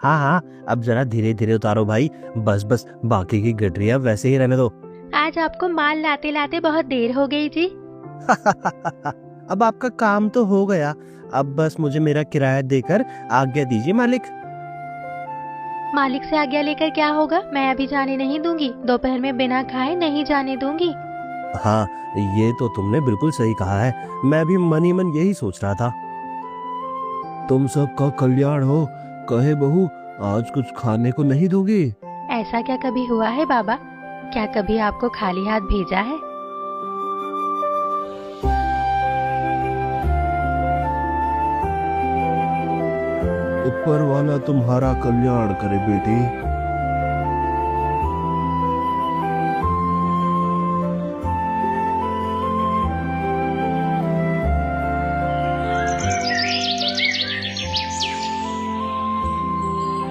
हाँ हाँ, अब जरा धीरे धीरे उतारो भाई। बस बस, बाकी की गठरियाँ वैसे ही रहने दो। आज आपको माल लाते लाते बहुत देर हो गई जी। अब आपका काम तो हो गया, अब बस मुझे मेरा किराया देकर आज्ञा दीजिए मालिक। मालिक से आज्ञा लेकर क्या होगा? मैं अभी जाने नहीं दूंगी, दोपहर में बिना खाए नहीं जाने दूंगी। हाँ, ये तो तुमने बिल्कुल सही कहा है, मैं भी मन ही मन यही सोच रहा था। तुम सबका कल्याण हो। कहे बहू, आज कुछ खाने को नहीं दोगी? ऐसा क्या कभी हुआ है बाबा? क्या कभी आपको खाली हाथ भेजा है? ऊपर वाला तुम्हारा कल्याण करे बेटी।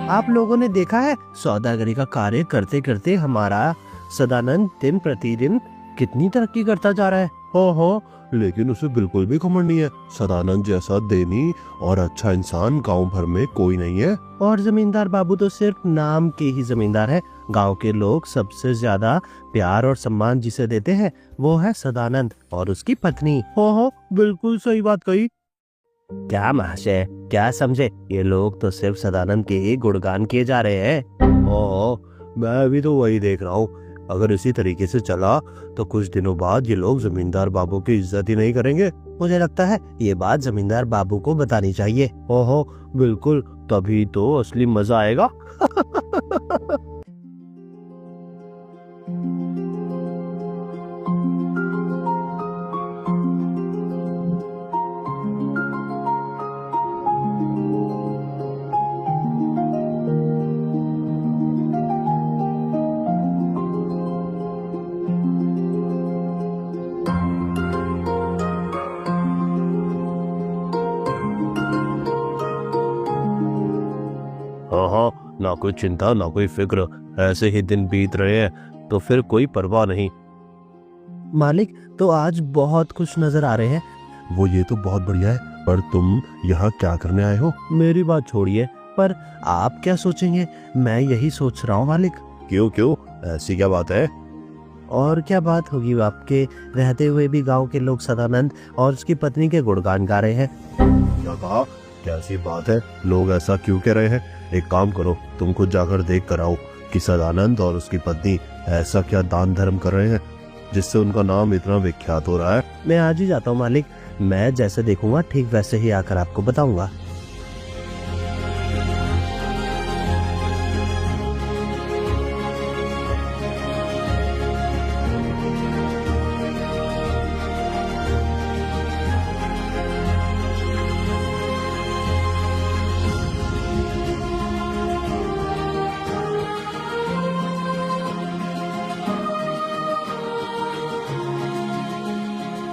आप लोगों ने देखा है, सौदागरी का कार्य करते करते हमारा सदानंद दिन प्रतिदिन कितनी तरक्की करता जा रहा है। हाँ, लेकिन उसे बिल्कुल भी घमंड नहीं है। सदानंद जैसा देनी और अच्छा इंसान गांव भर में कोई नहीं है। और जमींदार बाबू तो सिर्फ नाम के ही जमींदार है। गांव के लोग सबसे ज्यादा प्यार और सम्मान जिसे देते हैं वो है सदानंद और उसकी पत्नी। हाँ, बिल्कुल सही बात कही। क्या महाशय, क्या समझे? ये लोग तो सिर्फ सदानंद के ही गुणगान किए जा रहे हैं। ओह, मैं भी तो वही देख रहा हूँ। अगर इसी तरीके से चला तो कुछ दिनों बाद ये लोग जमींदार बाबू की इज्जत ही नहीं करेंगे। मुझे लगता है ये बात जमींदार बाबू को बतानी चाहिए। ओहो, बिल्कुल, तभी तो असली मजा आएगा। हाँ, ना कोई चिंता ना कोई फिक्र, ऐसे ही दिन बीत रहे हैं तो फिर कोई परवाह नहीं। मालिक तो आज बहुत खुश नजर आ रहे हैं। वो ये तो बहुत बढ़िया है, पर तुम यहाँ क्या करने आए हो? मेरी बात छोड़िए, पर आप क्या सोचेंगे? मैं यही सोच रहा हूँ मालिक। क्यों, ऐसी क्या बात है? और क्या बात होगी, आपके रहते हुए भी गांव के लोग सदानंद और उसकी पत्नी के गुणगान गा रहे हैं। क्या कहा? कैसी बात है? लोग ऐसा क्यों कह रहे हैं? एक काम करो, तुम खुद जाकर देख कर आओ कि सदानंद और उसकी पत्नी ऐसा क्या दान धर्म कर रहे हैं जिससे उनका नाम इतना विख्यात हो रहा है। मैं आज ही जाता हूँ मालिक, मैं जैसे देखूंगा ठीक वैसे ही आकर आपको बताऊंगा।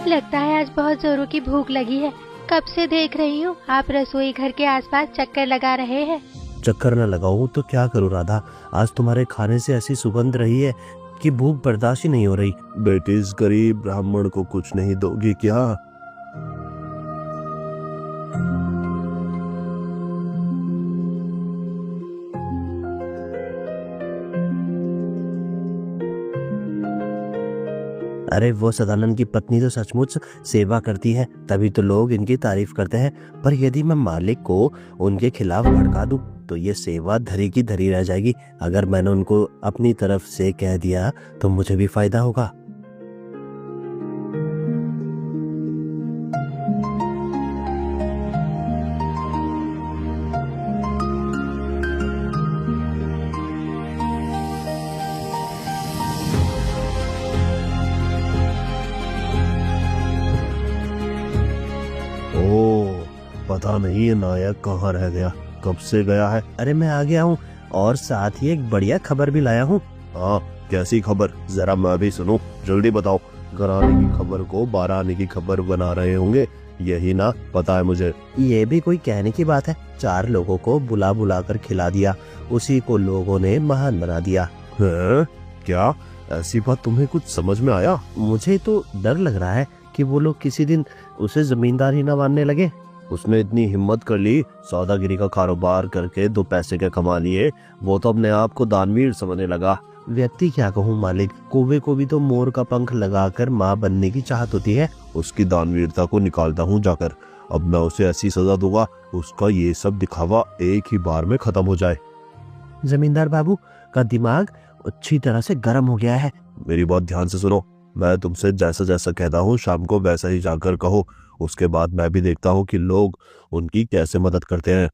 लगता है आज बहुत जोरों की भूख लगी है। कब से देख रही हूँ आप रसोई घर के आसपास चक्कर लगा रहे हैं। चक्कर न लगाऊं तो क्या करूं राधा, आज तुम्हारे खाने से ऐसी सुगंध रही है कि भूख बर्दाश्त ही नहीं हो रही। बेटी, इस गरीब ब्राह्मण को कुछ नहीं दोगी क्या? अरे वो सदानंद की पत्नी तो सचमुच सेवा करती है, तभी तो लोग इनकी तारीफ करते हैं। पर यदि मैं मालिक को उनके खिलाफ भड़का दूं तो ये सेवा धरी की धरी रह जाएगी। अगर मैंने उनको अपनी तरफ से कह दिया तो मुझे भी फायदा होगा। पता नहीं ये नायक कहाँ रह गया, कब से गया है। अरे मैं आ गया हूँ, और साथ ही एक बढ़िया खबर भी लाया हूँ। हाँ, कैसी खबर? जरा मैं भी सुनूं, जल्दी बताओ। घर आने की खबर को 12 आने की खबर बना रहे होंगे, यही ना? पता है मुझे। ये भी कोई कहने की बात है? 4 लोगों को बुला बुला कर खिला दिया, उसी को लोगों ने महान बना दिया। है? क्या ऐसी बात तुम्हें कुछ समझ में आया? मुझे तो डर लग रहा है कि वो लोग किसी दिन उसे जमींदार ही ना मानने लगे। उसने इतनी हिम्मत कर ली, सौदागिरी का कारोबार करके 2 पैसे के कमा लिए, वो तो अपने आप को दानवीर समझने लगा। व्यक्ति क्या कहूँ मालिक, कौवे को भी तो मोर का पंख लगाकर माँ बनने की चाहत होती है। उसकी दानवीरता को निकालता हूँ जाकर। अब मैं उसे ऐसी सजा दूंगा, उसका ये सब दिखावा एक ही बार में खत्म हो जाए। जमींदार बाबू का दिमाग अच्छी तरह से गर्म हो गया है। मेरी बात ध्यान से सुनो, मैं तुमसे जैसा जैसा कहता हूँ शाम को वैसा ही जाकर कहो। उसके बाद मैं भी देखता हूँ कि लोग उनकी कैसे मदद करते हैं।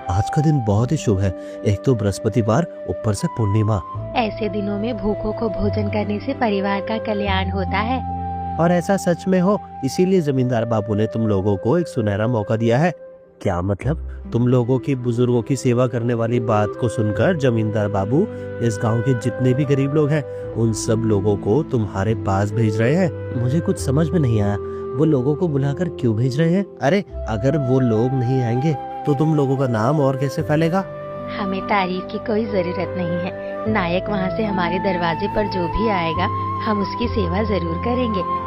आज का दिन बहुत ही शुभ है, एक तो बृहस्पतिवार, ऊपर से पूर्णिमा। ऐसे दिनों में भूखों को भोजन करने से परिवार का कल्याण होता है। और ऐसा सच में हो, इसीलिए जमींदार बाबू ने तुम लोगों को एक सुनहरा मौका दिया है। क्या मतलब? तुम लोगों की बुजुर्गों की सेवा करने वाली बात को सुनकर जमींदार बाबू इस गांव के जितने भी गरीब लोग हैं उन सब लोगों को तुम्हारे पास भेज रहे हैं। मुझे कुछ समझ में नहीं आया, वो लोगों को बुलाकर क्यों भेज रहे हैं? अरे अगर वो लोग नहीं आएंगे तो तुम लोगों का नाम और कैसे फैलेगा? हमें तारीफ की कोई जरूरत नहीं है। नायक वहाँ से हमारे दरवाजे पर जो भी आएगा हम उसकी सेवा जरूर करेंगे।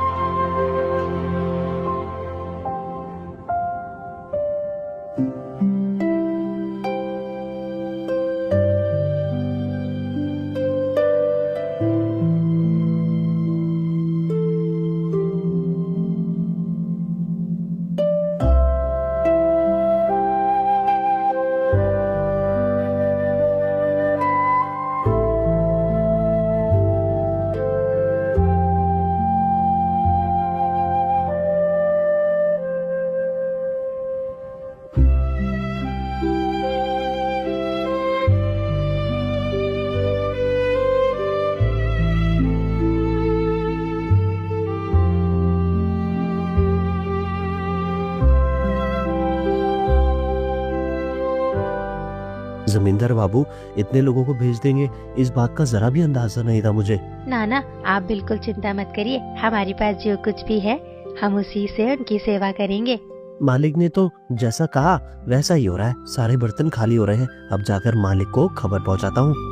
जमींदार बाबू इतने लोगों को भेज देंगे, इस बात का जरा भी अंदाजा नहीं था मुझे। नाना आप बिल्कुल चिंता मत करिए, हमारे पास जो कुछ भी है हम उसी से उनकी सेवा करेंगे। मालिक ने तो जैसा कहा वैसा ही हो रहा है, सारे बर्तन खाली हो रहे हैं। अब जाकर मालिक को खबर पहुंचाता हूँ।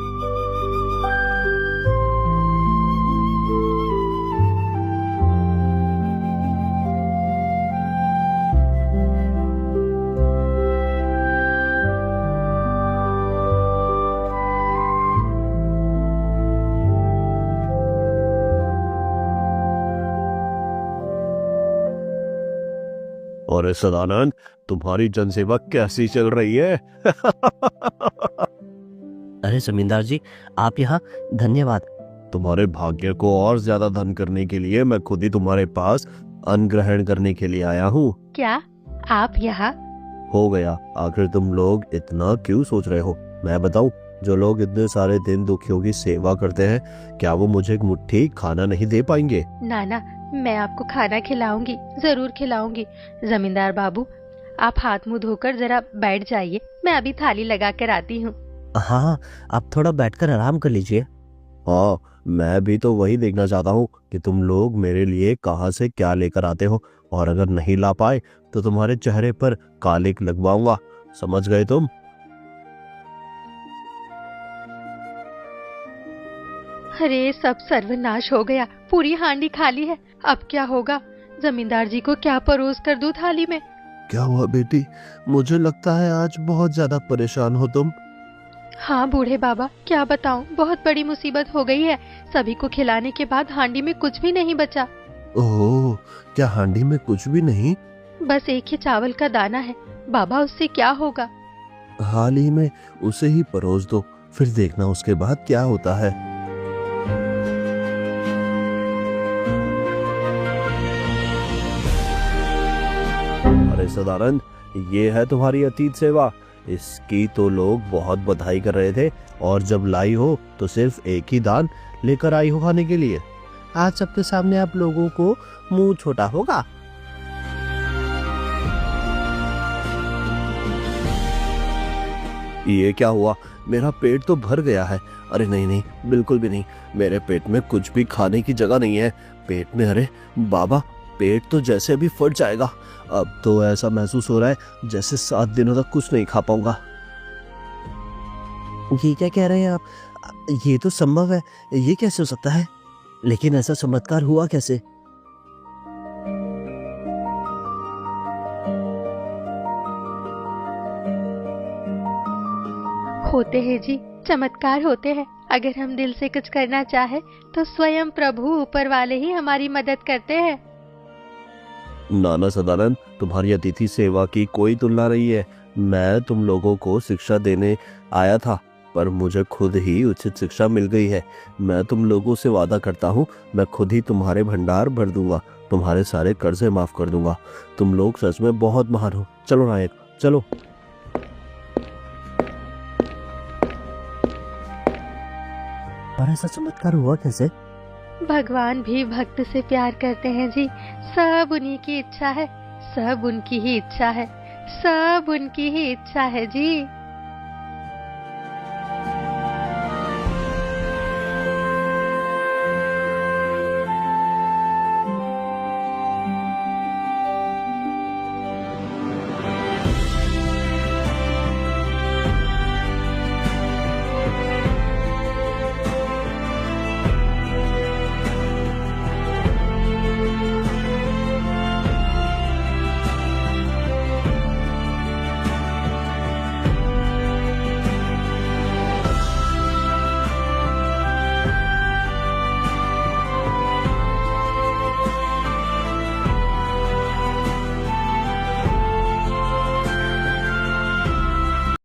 और सदानंद, तुम्हारी जनसेवा कैसी चल रही है? अरे जमींदार जी, आप यहाँ, धन्यवाद। तुम्हारे भाग्य को और ज्यादा धन करने के लिए मैं खुद ही तुम्हारे पास अन्न ग्रहण करने के लिए आया हूँ। क्या आप यहाँ? हो गया, आखिर तुम लोग इतना क्यों सोच रहे हो? मैं बताऊं, जो लोग इतने सारे दिन दुखियों की सेवा करते हैं, क्या वो मुझे एक मुट्ठी खाना नहीं दे पाएंगे? नाना मैं आपको खाना खिलाऊंगी, जरूर खिलाऊंगी। जमींदार बाबू आप हाथ मुंह धोकर जरा बैठ जाइए, मैं अभी थाली लगा कर आती हूँ। हाँ, आप थोड़ा बैठकर आराम कर लीजिए। हाँ, मैं भी तो वही देखना चाहता हूँ कि तुम लोग मेरे लिए कहाँ से क्या लेकर आते हो, और अगर नहीं ला पाए तो तुम्हारे चेहरे पर कालिक लगवाऊंगा। समझ गए तुम? अरे सब सर्वनाश हो गया, पूरी हांडी खाली है। अब क्या होगा? जमींदार जी को क्या परोस कर दूं थाली में? क्या हुआ बेटी? मुझे लगता है आज बहुत ज्यादा परेशान हो तुम। हाँ बूढ़े बाबा, क्या बताऊं, बहुत बड़ी मुसीबत हो गई है। सभी को खिलाने के बाद हांडी में कुछ भी नहीं बचा। ओह, क्या हांडी में कुछ भी नहीं? बस एक ही चावल का दाना है। बाबा उससे क्या होगा? हाल ही में उसे ही परोस दो, फिर देखना उसके बाद क्या होता है। अरे सदानंद, ये है तुम्हारी अतीत सेवा। इसकी तो लोग बहुत बधाई कर रहे थे, और जब लाई हो तो सिर्फ एक ही दान लेकर आई हो खाने के लिए। आज सबके सामने आप लोगों को मुंह छोटा होगा। ये क्या हुआ? मेरा पेट तो भर गया है। अरे नहीं नहीं, बिल्कुल भी नहीं, मेरे पेट में कुछ भी खाने की जगह नहीं है। पेट में, अरे बाबा, पेट तो जैसे भी फट जाएगा। अब तो ऐसा महसूस हो रहा है जैसे 7 दिनों तक कुछ नहीं खा पाऊंगा। ये क्या कह रहे हैं आप? ये तो संभव है, ये कैसे हो सकता है? लेकिन ऐसा चमत्कार हुआ कैसे? होते हैं जी, चमत्कार होते हैं। अगर हम दिल से कुछ करना चाहे तो स्वयं प्रभु ऊपर वाले ही हमारी मदद करते हैं। नाना सदानंद, तुम्हारी अतिथि सेवा की कोई तुलना नहीं है। मैं तुम लोगों को शिक्षा देने आया था, पर मुझे खुद ही उचित शिक्षा मिल गई है। मैं तुम लोगों से वादा करता हूँ, मैं खुद ही तुम्हारे भंडार भर दूंगा, तुम्हारे सारे कर्जे माफ कर दूंगा। तुम लोग सच में बहुत महान हो। चलो नायक, चलो। और ऐसा चमत्कार हुआ कैसे? भगवान भी भक्त से प्यार करते हैं जी। सब उन्हीं की इच्छा है, सब उनकी ही इच्छा है, सब उनकी ही इच्छा है जी।